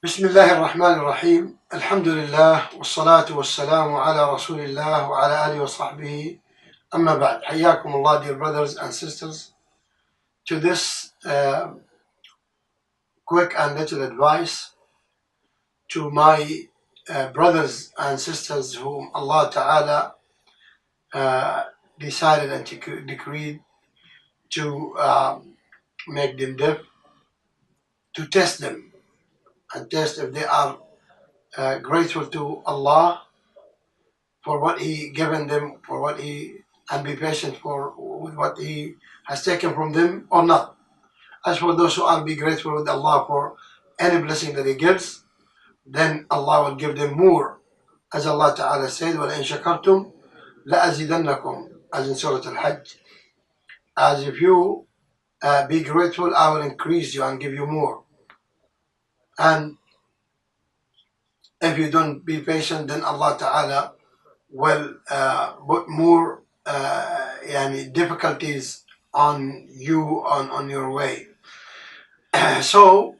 بسم الله الرحمن الرحيم الحمد لله والصلاة والسلام على رسول الله وعلى آله وصحبه أما بعد حياكم الله dear brothers and sisters to this quick and little advice to my brothers and sisters whom Allah Ta'ala decided and decreed to make them deaf, to test them and test if they are grateful to Allah for what He given them, for what He, and be patient for with what He has taken from them or not. As for those who are be grateful with Allah for any blessing that He gives, then Allah will give them more. As Allah Ta'ala said, وَلَإِن شَكَرْتُمْ لَأَزِيدَنَّكُمْ, as in Surah Al-Hajj. As if you be grateful, I will increase you and give you more. And if you don't be patient, then Allah Ta'ala will put more difficulties on you on your way. So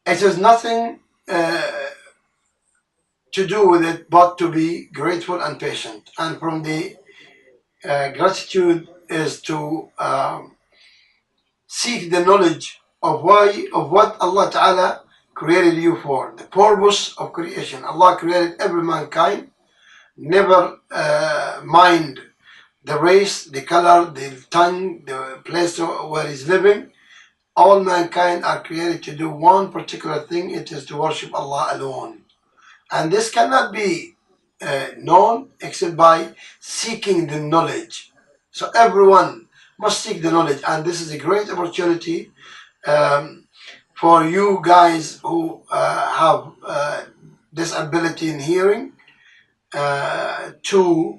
it has nothing to do with it but to be grateful and patient. And from the gratitude is to seek the knowledge of what Allah Ta'ala created you for, the purpose of creation. Allah created every mankind, never mind the race, the color, the tongue, the place where he's living. All mankind are created to do one particular thing. It is to worship Allah alone. And this cannot be known except by seeking the knowledge. So everyone must seek the knowledge. And this is a great opportunity for you guys who have disability in hearing to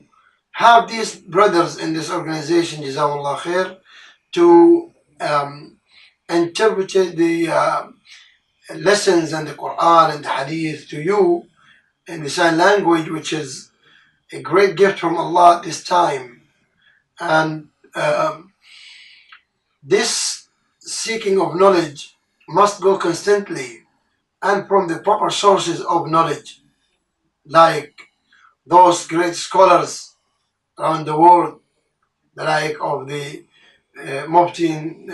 have these brothers in this organization, Jazakumullah Khair, to interpret the lessons and the Quran and the Hadith to you in the sign language, which is a great gift from Allah at this time. And this seeking of knowledge must go constantly and from the proper sources of knowledge, like those great scholars around the world, like of the Mufti in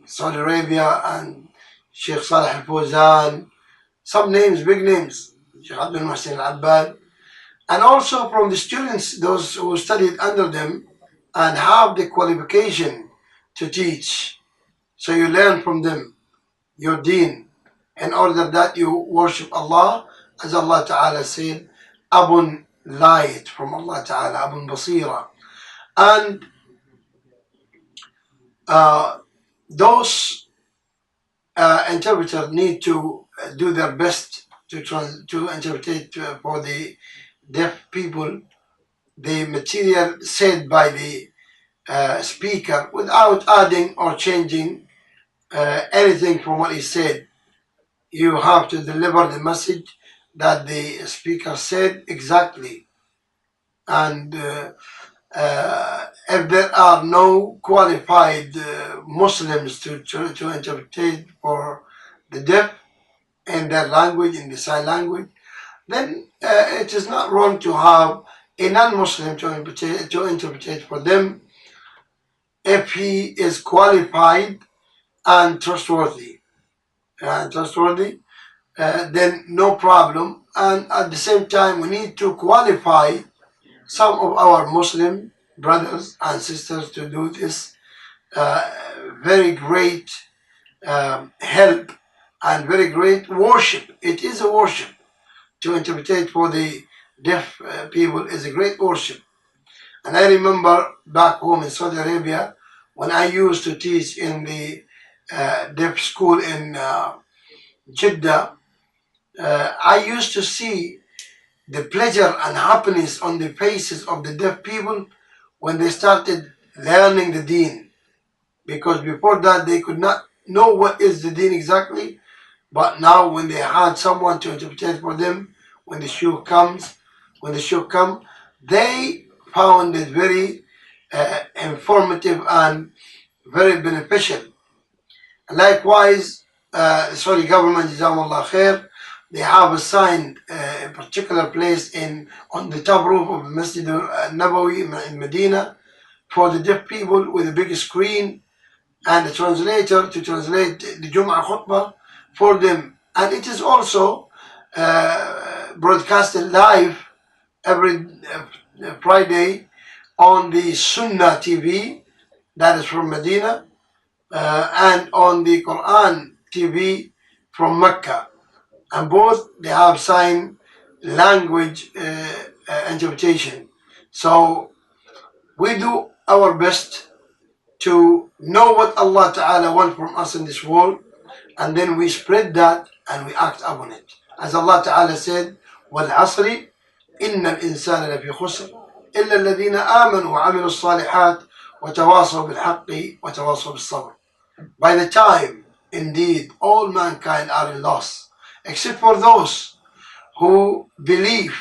Saudi Arabia and Sheikh Saleh Al-Fawzan, some names, big names, Sheikh Abdul Muhsin Al-Abbad, and also from the students, those who studied under them and have the qualification to teach. So you learn from them your deen in order that you worship Allah, as Allah Ta'ala said, Abun light from Allah Ta'ala, Abun basira. And those interpreters need to do their best to interpret for the deaf people the material said by the speaker without adding or changing anything from what he said. You have to deliver the message that the speaker said exactly. And if there are no qualified Muslims to interpret for the deaf in their language, in the sign language, then it is not wrong to have a non-Muslim to interpret for them if he is qualified and trustworthy. Then no problem. And at the same time, we need to qualify some of our Muslim brothers and sisters to do this very great help and very great worship. It is a worship. To interpret for the deaf people is a great worship. And I remember back home in Saudi Arabia when I used to teach in the deaf school in Jeddah, I used to see the pleasure and happiness on the faces of the deaf people when they started learning the deen. Because before that they could not know what is the deen exactly. But now when they had someone to interpret for them, when the show come, they found it very informative and very beneficial. Likewise, government, Jazakumullah Khair, they have assigned a particular place on the top roof of Masjid Nabawi in Medina for the deaf people with a big screen and a translator to translate the Jum'ah khutbah for them. And it is also broadcasted live every Friday on the Sunnah TV, that is from Medina, and on the Quran TV from Mecca. And both they have sign language interpretation. So we do our best to know what Allah Ta'ala wants from us in this world, and then we spread that and we act upon it. As Allah Ta'ala said, وَالْعَصْرِ إِنَّ الْإِنسَانَ لَفِي خُسْرٍ إِلَّا الَّذِينَ آمَنوا وَعَمِلُوا الصَّالِحَاتِ وَتَوَاصَوْا بِالْحَقِّ وَتَوَاصَوْا بِالصَّبْرِ. By the time, indeed, all mankind are in loss, except for those who believe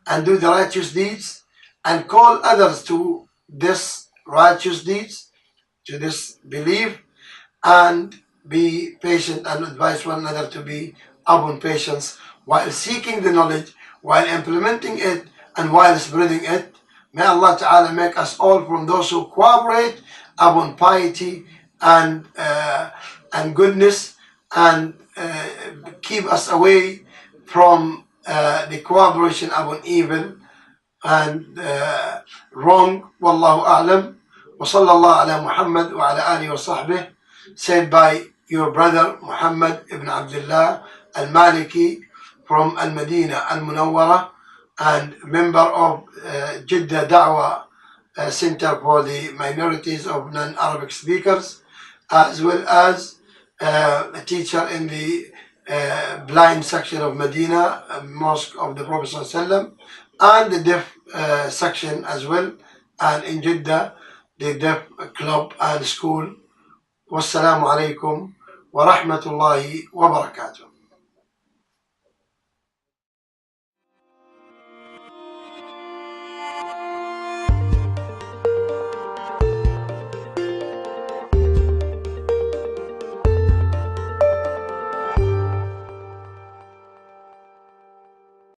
and do the righteous deeds and call others to this righteous deeds, to this belief, and be patient and advise one another to be upon patience while seeking the knowledge, while implementing it, and while spreading it. May Allah Ta'ala make us all from those who cooperate upon piety and goodness, and keep us away from the cooperation upon evil and wrong. Wallahu a'lam. Wa sallallahu ala Muhammad wa ala alihi wa sahbihi. Said by your brother Muhammad ibn Abdullah al-Maliki from Al-Madinah al-Munawwara, and member of Jeddah Da'wah Center for the Minorities of Non-Arabic Speakers, as well as a teacher in the blind section of Medina, Mosque of the Prophet ﷺ, and the deaf section as well, and in Jeddah, the deaf club and school. Wassalamu alaikum wa rahmatullahi wa barakatuh.